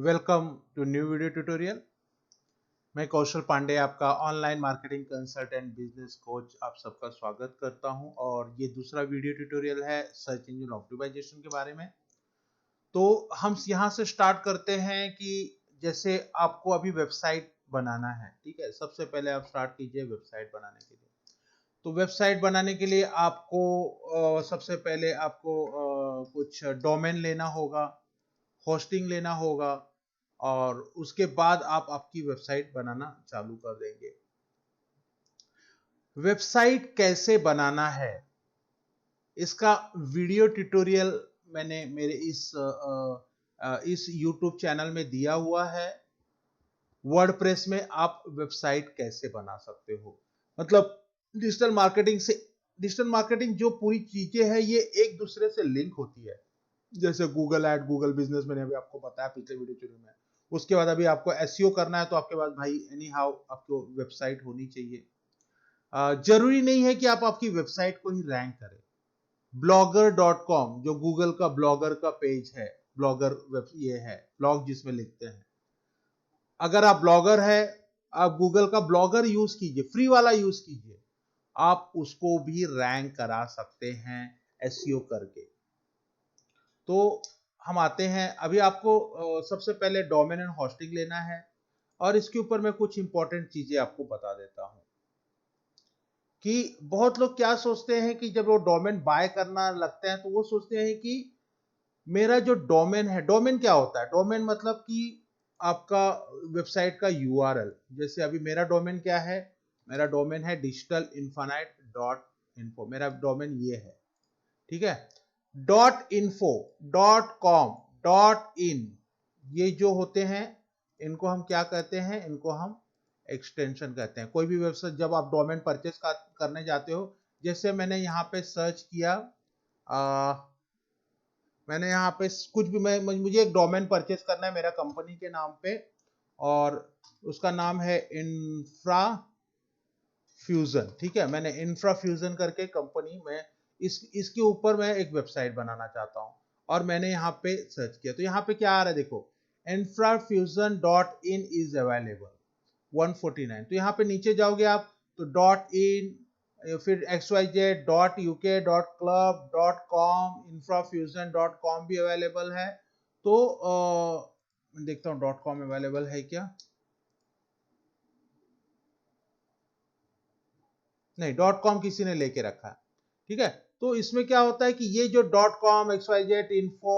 Welcome to new video tutorial. मैं कौशल पांडे, आपका online marketing consultant, business coach, आप सबका स्वागत करता हूं। और ये दूसरा वीडियो ट्यूटोरियल है सर्च इंजन ऑप्टिमाइजेशन के बारे में। तो हम यहाँ से स्टार्ट करते हैं कि जैसे आपको अभी वेबसाइट बनाना है, ठीक है। सबसे पहले आप स्टार्ट कीजिए वेबसाइट बनाने के लिए। तो वेबसाइट बनाने के लिए आपको सबसे पहले आपको कुछ डोमेन लेना होगा, होस्टिंग लेना होगा, और उसके बाद आप आपकी वेबसाइट बनाना चालू कर देंगे। वेबसाइट कैसे बनाना है इसका वीडियो ट्यूटोरियल मैंने मेरे इस YouTube चैनल में दिया हुआ है। वर्डप्रेस में आप वेबसाइट कैसे बना सकते हो, मतलब डिजिटल मार्केटिंग जो पूरी चीजें हैं ये एक दूसरे से लिंक होती है। जैसे गूगल ऐड, गूगल बिजनेस मैंने अभी आपको बताया पिछले वीडियो शुरू में। उसके बाद अभी आपको एसईओ करना है तो आपके पास भाई एनी हाउ आपको वेबसाइट होनी चाहिए। जरूरी नहीं है कि आप आपकी वेबसाइट को ही रैंक करें। blogger.com जो गूगल का ब्लॉगर का पेज है, ब्लॉगर वेब ये है, ब्लॉग जिसमें लिखते हैं। अगर आप ब्लॉगर है, आप गूगल का ब्लॉगर यूज कीजिए, फ्री वाला यूज कीजिए, आप उसको भी रैंक करा सकते हैं एसईओ करके। तो हम आते हैं, अभी आपको सबसे पहले डोमेन एंड होस्टिंग लेना है। और इसके ऊपर मैं कुछ इंपॉर्टेंट चीजें आपको बता देता हूं कि बहुत लोग क्या सोचते हैं कि जब वो डोमेन बाय करना लगते हैं तो वो सोचते हैं कि मेरा जो डोमेन है, डोमेन क्या होता है, डोमेन मतलब कि आपका वेबसाइट का यूआरएल। जैसे अभी मेरा डोमेन क्या है, मेरा डोमेन है digitalinfinite.info, मेरा डोमेन ये है, ठीक है। .info, .com, .in ये जो होते हैं इनको हम क्या कहते हैं, इनको हम एक्सटेंशन कहते हैं। कोई भी वेबसाइट जब आप डोमेन परचेस करने जाते हो, जैसे मैंने यहाँ पे सर्च किया, मैंने यहाँ पे कुछ भी, मुझे एक डोमेन परचेस करना है मेरा कंपनी के नाम पे, और उसका नाम है इंफ्रा फ्यूजन, ठीक है। मैंने इंफ्रा फ्यूजन करके कंपनी में इसके ऊपर मैं एक वेबसाइट बनाना चाहता हूं, और मैंने यहाँ पे सर्च किया तो यहाँ पे क्या आ रहा है, देखो, infrafusion.in इज अवेलेबल 149। तो यहाँ पे नीचे जाओगे आप तो .in, फिर xyz.uk.club.com, infrafusion.com भी अवेलेबल है। तो मैं देखता हूँ .com अवेलेबल है क्या, नहीं, .com किसी ने लेके रखा है, ठीक है। तो इसमें क्या होता है कि ये जो .com, xyz, info,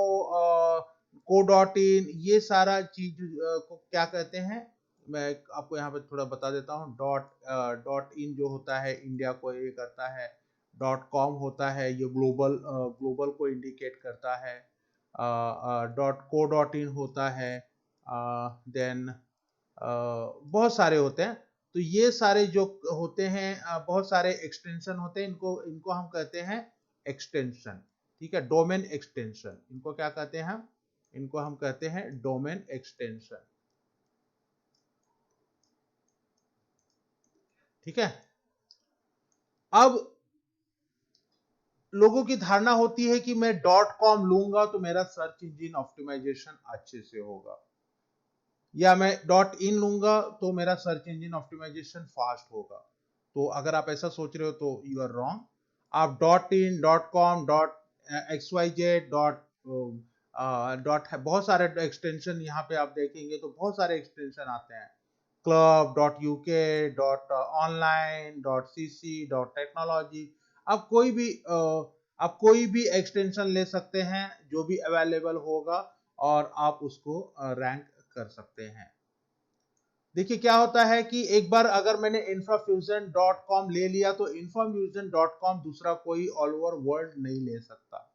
co.in, ये सारा चीज को क्या कहते हैं, मैं आपको यहाँ पे थोड़ा बता देता हूँ। डॉट इन जो होता है इंडिया को ये करता है, .com होता है ये ग्लोबल को इंडिकेट करता है, .co.in होता है, देन बहुत सारे होते हैं। तो ये सारे जो होते हैं, बहुत सारे एक्सटेंशन होते हैं, इनको इनको हम कहते हैं एक्सटेंशन, ठीक है। डोमेन एक्सटेंशन, इनको क्या कहते हैं हम, इनको हम कहते हैं डोमेन एक्सटेंशन, ठीक है। अब लोगों की धारणा होती है कि मैं .com लूंगा तो मेरा सर्च इंजन ऑप्टिमाइजेशन अच्छे से होगा, या मैं .in लूंगा तो मेरा सर्च इंजन ऑप्टिमाइजेशन फास्ट होगा। तो अगर आप ऐसा सोच रहे हो तो यू आर रॉन्ग। आप .in, .com, .xyz, बहुत सारे एक्सटेंशन यहाँ पे आप देखेंगे तो बहुत सारे एक्सटेंशन आते हैं, club.uk, .online, .cc, .technology। आप कोई भी एक्सटेंशन ले सकते हैं जो भी अवेलेबल होगा, और आप उसको रैंक कर सकते हैं। देखिए क्या होता है कि एक बार अगर मैंने infrafusion.com ले लिया तो infrafusion.com दूसरा कोई ऑल ओवर वर्ल्ड नहीं ले सकता।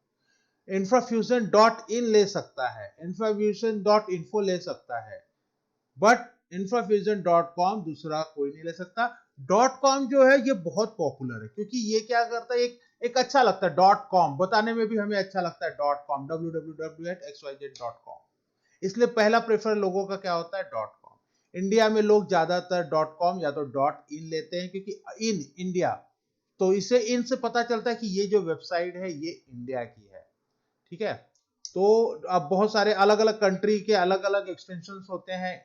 infrafusion.in ले सकता है, infrafusion.info ले सकता है, बट infrafusion.com दूसरा कोई नहीं ले सकता। .com जो है ये बहुत पॉपुलर है, क्योंकि ये क्या करता है, एक अच्छा लगता है, .com बताने में भी हमें अच्छा लगता है, .com, www.xyz.com, इसलिए पहला प्रेफर लोगों का क्या होता है, .com। इंडिया में लोग ज्यादातर .com या तो .in लेते हैं, क्योंकि इन इंडिया, तो इसे इन से पता चलता है कि ये जो वेबसाइट है ये इंडिया की है, ठीक है। तो अब बहुत सारे अलग अलग कंट्री के अलग अलग एक्सटेंशंस होते हैं।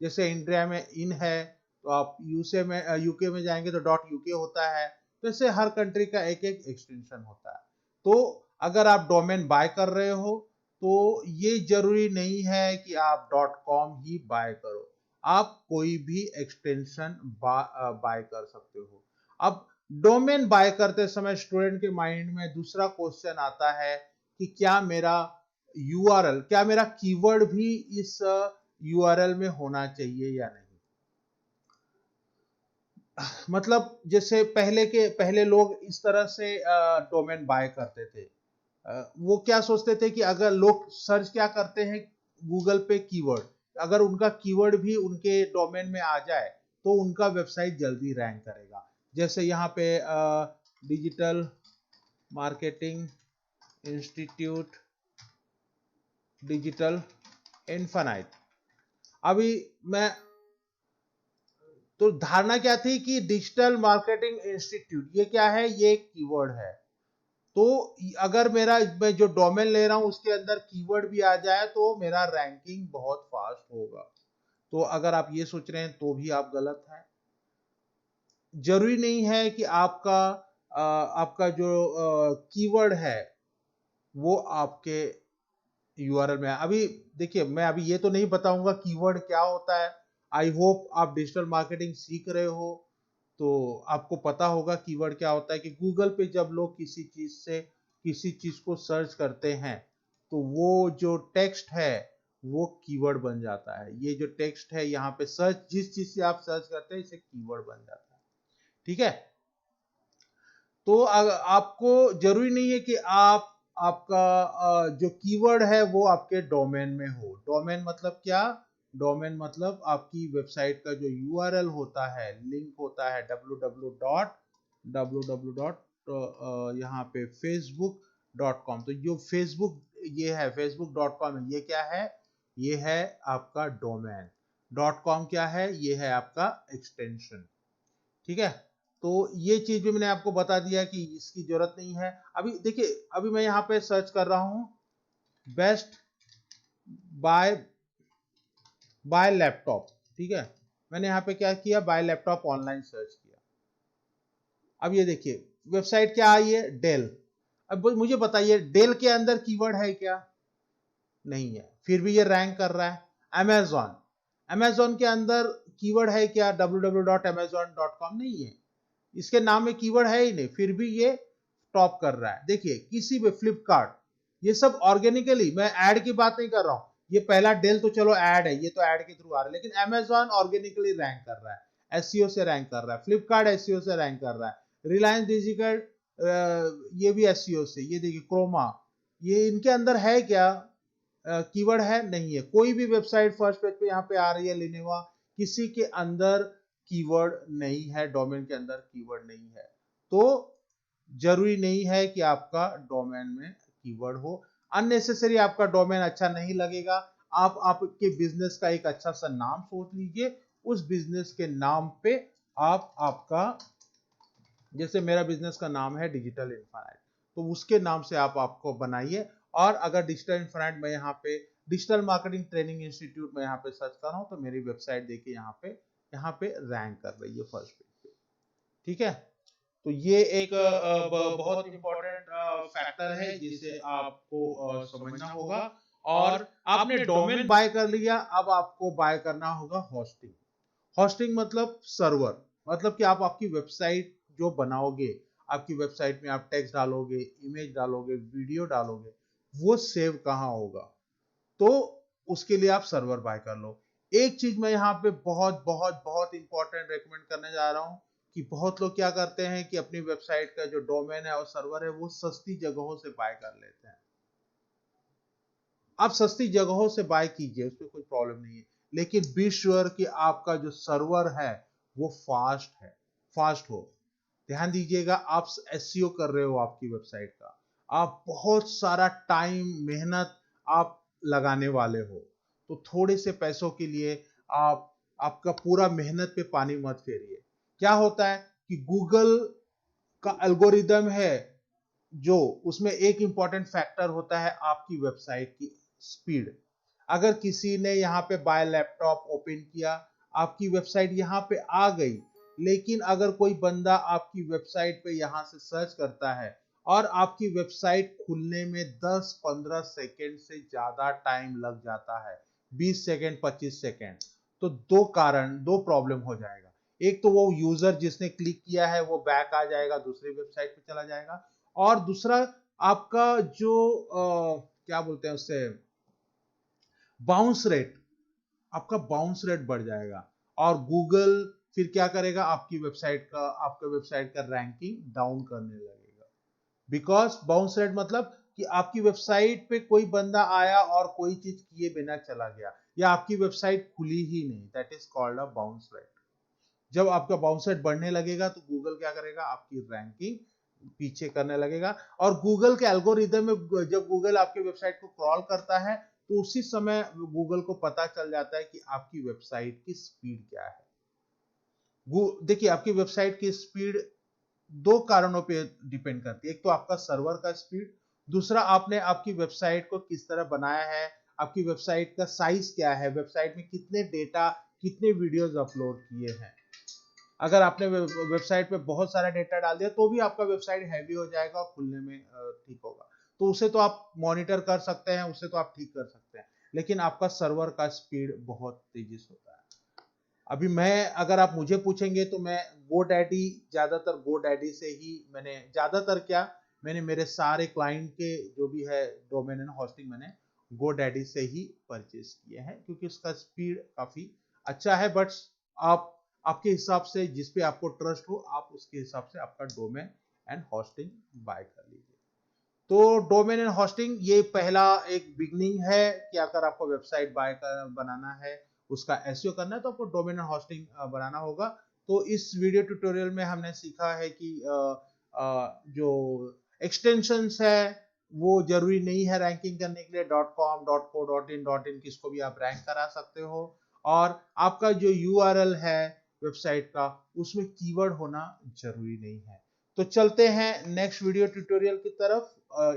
जैसे इंडिया में इन है, तो आप यूके में जाएंगे तो डॉट यूके होता है। तो ऐसे हर कंट्री का एक एक एक्सटेंशन होता है। तो अगर आप डोमेन बाय कर रहे हो तो ये जरूरी नहीं है कि आप डॉट कॉम ही बाय करो, आप कोई भी एक्सटेंशन बाय कर सकते हो। अब डोमेन बाय करते समय स्टूडेंट के माइंड में दूसरा क्वेश्चन आता है कि क्या मेरा यूआरएल, क्या मेरा कीवर्ड भी इस यूआरएल में होना चाहिए या नहीं। मतलब जैसे पहले लोग इस तरह से डोमेन बाय करते थे। वो क्या सोचते थे कि अगर लोग सर्च क्या करते हैं गूगल पे कीवर्ड, अगर उनका कीवर्ड भी उनके डोमेन में आ जाए तो उनका वेबसाइट जल्दी रैंक करेगा। जैसे यहाँ पे digital marketing institute digital infinite. अभी मैं तो धारणा क्या थी कि डिजिटल मार्केटिंग इंस्टीट्यूट ये क्या है, ये एक कीवर्ड है। तो अगर मेरा मैं जो डोमेन ले रहा हूं उसके अंदर कीवर्ड भी आ जाए तो मेरा रैंकिंग बहुत फास्ट होगा। तो अगर आप ये सोच रहे हैं तो भी आप गलत हैं। जरूरी नहीं है कि आपका जो कीवर्ड है वो आपके यूआरएल में है। अभी देखिए, मैं अभी ये तो नहीं बताऊंगा कीवर्ड क्या होता है। आई होप आप डिजिटल मार्केटिंग सीख रहे हो तो आपको पता होगा कीवर्ड क्या होता है। कि गूगल पे जब लोग किसी चीज को सर्च करते हैं तो वो जो टेक्स्ट है वो कीवर्ड बन जाता है। ये जो टेक्स्ट है यहाँ पे सर्च, जिस चीज से आप सर्च करते हैं इसे कीवर्ड बन जाता है। ठीक है। तो आपको जरूरी नहीं है कि आपका जो कीवर्ड है वो आपके डोमेन में हो। डोमेन मतलब क्या? डोमेन मतलब आपकी वेबसाइट का जो यूआरएल होता है, लिंक होता है www.www. यहाँ पे facebook.com। तो जो फेसबुक ये है facebook.com है, ये क्या है? ये है आपका डोमेन। डॉट कॉम क्या है? ये है आपका एक्सटेंशन। ठीक है। तो ये चीज भी मैंने आपको बता दिया कि इसकी जरूरत नहीं है। अभी देखिए, अभी मैं यहाँ पे सर्च कर रहा हूँ बेस्ट बाय बाय लैपटॉप। ठीक है। मैंने यहाँ पे क्या किया, बाय लैपटॉप ऑनलाइन सर्च किया। अब ये देखिए वेबसाइट क्या आई है, डेल। अब मुझे बताइए डेल के अंदर कीवर्ड है क्या? नहीं है, फिर भी ये रैंक कर रहा है। अमेजॉन, अमेजॉन के अंदर कीवर्ड है क्या? www.amazon.com नहीं है, इसके नाम में कीवर्ड है ही नहीं, फिर भी ये टॉप कर रहा है। देखिए किसी भी फ्लिपकार्ट, ये सब ऑर्गेनिकली, मैं ऐड की बात नहीं कर रहा हूं। ये पहला डेल तो चलो ऐड है, ये तो ऐड के थ्रू आ रहा है, लेकिन अमेजॉन ऑर्गेनिकली रैंक कर रहा है, एसईओ से रैंक कर रहा है। फ्लिपकार्ट एसईओ से रैंक कर रहा है। रिलायंस डिजिटल ये भी एसईओ से। ये देखिए क्रोमा, ये इनके अंदर है क्या कीवर्ड? है नहीं है। कोई भी वेबसाइट फर्स्ट पेज पे यहाँ पे आ रही है लिनेवा, किसी के अंदर कीवर्ड नहीं है, डोमेन के अंदर कीवर्ड नहीं है। तो जरूरी नहीं है कि आपका डोमेन में कीवर्ड हो। अननेसेसरी आपका डोमेन अच्छा नहीं लगेगा। आप आपके बिजनेस का एक अच्छा सा नाम सोच लीजिए, उस बिजनेस के नाम पे आप आपका, जैसे मेरा बिजनेस का नाम है डिजिटल इन्फिनाइट, तो उसके नाम से आप आपको बनाइए। और अगर डिजिटल इन्फिनाइट में यहाँ पे डिजिटल मार्केटिंग ट्रेनिंग इंस्टीट्यूट में यहाँ पे सर्च कर रहा हूँ तो मेरी वेबसाइट देखिए यहाँ पे रैंक कर रही है फर्स्ट पेज पे। ठीक है। तो ये एक बहुत इंपॉर्टेंट फैक्टर है जिसे आपको समझना होगा। और आपने डोमेन बाय कर लिया, अब आपको बाय करना होगा होस्टिंग। होस्टिंग मतलब सर्वर, मतलब कि आप आपकी वेबसाइट जो बनाओगे, आपकी वेबसाइट में आप टेक्स्ट डालोगे, इमेज डालोगे, वीडियो डालोगे, वो सेव कहाँ होगा? तो उसके लिए आप सर्वर बाय कर लो। एक चीज मैं यहाँ पे बहुत बहुत बहुत इंपॉर्टेंट रेकमेंड करने जा रहा हूँ कि बहुत लोग क्या करते हैं कि अपनी वेबसाइट का जो डोमेन है और सर्वर है वो सस्ती जगहों से बाय कर लेते हैं। आप सस्ती जगहों से बाय कीजिए, उसमें कोई प्रॉब्लम नहीं है, लेकिन बी श्योर कि आपका जो सर्वर है वो फास्ट हो। ध्यान दीजिएगा, आप एसईओ कर रहे हो आपकी वेबसाइट का, आप बहुत सारा टाइम मेहनत आप लगाने वाले हो। तो थोड़े से पैसों के लिए आप आपका पूरा मेहनत पे पानी मत फेरिए। क्या होता है कि गूगल का एल्गोरिदम है, जो उसमें एक इंपॉर्टेंट फैक्टर होता है आपकी वेबसाइट की स्पीड। अगर किसी ने यहाँ पे बाय लैपटॉप ओपन किया, आपकी वेबसाइट यहाँ पे आ गई, लेकिन अगर कोई बंदा आपकी वेबसाइट पे यहाँ से सर्च करता है और आपकी वेबसाइट खुलने में 10-15 सेकेंड से ज्यादा टाइम लग जाता है, 20 सेकेंड 25 सेकेंड, तो दो प्रॉब्लम हो जाएगा। एक तो वो यूजर जिसने क्लिक किया है वो बैक आ जाएगा, दूसरी वेबसाइट पे चला जाएगा, और दूसरा आपका जो क्या बोलते हैं उससे, बाउंस रेट, आपका बाउंस रेट बढ़ जाएगा, और गूगल फिर क्या करेगा, आपके वेबसाइट का रैंकिंग डाउन करने लगेगा। बिकॉज बाउंस रेट मतलब कि आपकी वेबसाइट पे कोई बंदा आया और कोई चीज किए बिना चला गया, या आपकी वेबसाइट खुली ही नहीं, that is called a bounce rate. जब आपका बाउंस रेट बढ़ने लगेगा तो गूगल क्या करेगा, आपकी रैंकिंग पीछे करने लगेगा। और गूगल के एल्गोरिदम में जब गूगल आपके वेबसाइट को क्रॉल करता है तो उसी समय गूगल को पता चल जाता है कि आपकी वेबसाइट की स्पीड क्या है। देखिए, आपकी वेबसाइट की स्पीड दो कारणों पे डिपेंड करती है। एक तो आपका सर्वर का स्पीड, दूसरा आपने आपकी वेबसाइट को किस तरह बनाया है, आपकी वेबसाइट का साइज क्या है, वेबसाइट में कितने डेटा, कितने वीडियोस अपलोड किए हैं। अगर आपने वेबसाइट पे बहुत सारा डेटा डाल दिया तो भी आपका वेबसाइट हैवी हो जाएगा और खुलने में ठीक होगा। तो उसे तो आप मॉनिटर कर सकते हैं, उसे तो आप ठीक कर सकते हैं, लेकिन आपका सर्वर का स्पीड बहुत तेजी से होता है। अभी मैं, अगर आप मुझे पूछेंगे तो मैं GoDaddy, ज्यादातर GoDaddy से ही मैंने, ज्यादातर क्या, मैंने मेरे सारे क्लाइंट के जो भी है डोमेन एंड होस्टिंग मैंने GoDaddy से ही परचेज किए हैं, क्योंकि उसका स्पीड काफी अच्छा है। बट आप आपके हिसाब से, जिस पे आपको ट्रस्ट हो, आप उसके हिसाब से आपका डोमेन एंड होस्टिंग बाय कर लीजिए। तो डोमेन एंड होस्टिंग ये पहला एक बिगनिंग है कि अगर आपको वेबसाइट बनाना है, उसका एसईओ करना है, तो आपको डोमेन एंड होस्टिंग बनाना होगा। तो इस वीडियो ट्यूटोरियल में हमने सीखा है कि जो एक्सटेंशंस है वो जरूरी नहीं है रैंकिंग करने के लिए। .com, .co, .in किसको भी आप रैंक करा सकते हो, और आपका जो यूआरएल है वेबसाइट का, उसमें कीवर्ड होना जरूरी नहीं है। तो चलते हैं नेक्स्ट वीडियो ट्यूटोरियल की तरफ।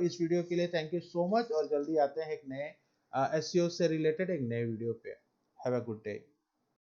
इस वीडियो के लिए थैंक यू सो मच, और जल्दी आते हैं एक नए एसईओ से रिलेटेड एक नए वीडियो पे। Have a good day.